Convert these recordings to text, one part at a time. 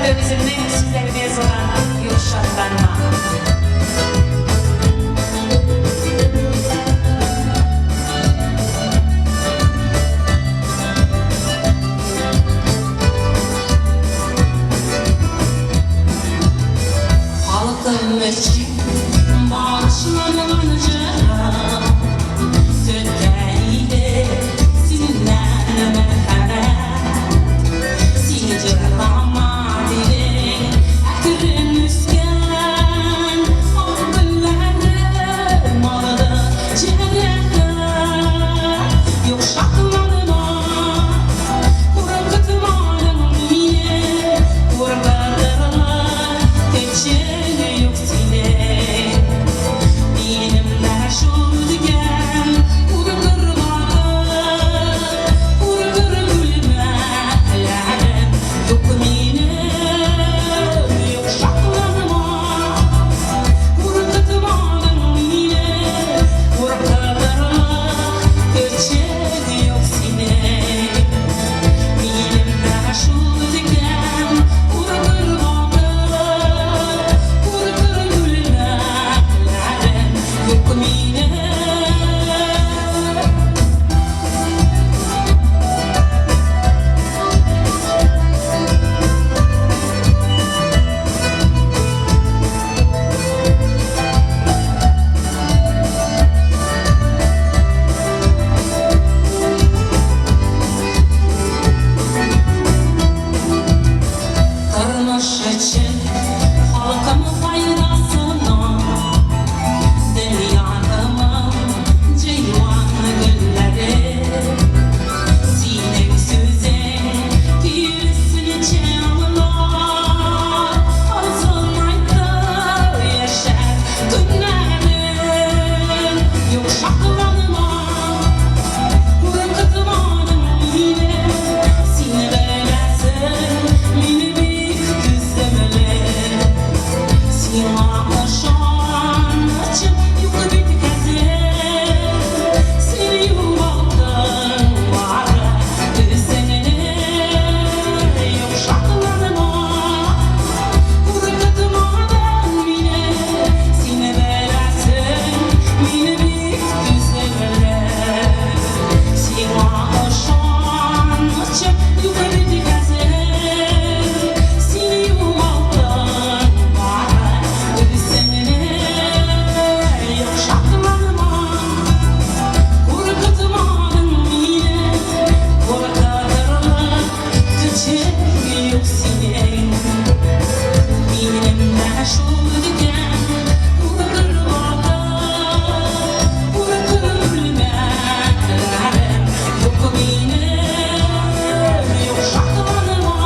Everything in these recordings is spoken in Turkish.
özümden sizlerine zoran yumuşaklanma. Halkım için bağışlanınca Türkiye'de sizinle merhamet Since Ramadine Akırın üsken Akılları malada Cehennetler Yok şaklanma Korkutmadım yine Korkutmadım Geçeni yok sine Benimle şurduken Urgurmadı Urgur gülme Alem yok mine Yok şaklanma Korkutmadım yine Korkutmadım Geçeni yok sine Benimle şurduken Urgurmadı Urgur gülme Alem yok mine Tırmış için halkımın faydasına Dünyanın ceylan gülleri Sinem söze gülsün çamlar Azalmaydı yaşar günlerin Yok şaklanma Korkutmadım yine Seni verersin Beni bir güzlemele Sima aşan açıp Yok bir kezer Seni yuvaldım var Düzenine Yok şaklanma Korkutmadım yine Seni verersin Beni bir güzlemele Sima aşan açıp Yok bir kezer Seni yuvaldım var Düzenine Yok şaklanma Korkutmadım yine Korkutmadım Küçük yok senin Benimle şurduken Korkutmadı Korkur gülme Alem yok mine Yok şaklanma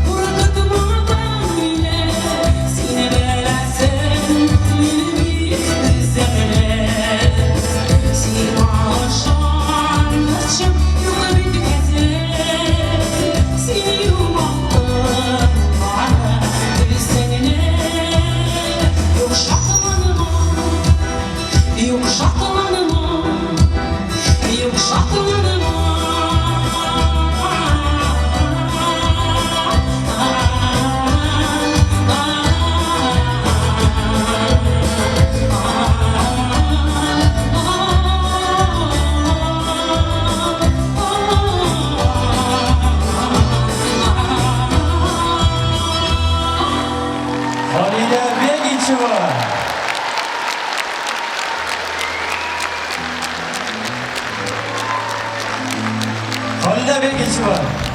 Korkutmadım yine Seni verersin Beni bir güzlemele Sima aşan açıp Yok bir kezer Seni yuvaldım var Düzenine Yok şaklanma Yok şaklanma Yok şaklanma Halide Begiçova. Halide Begiçova.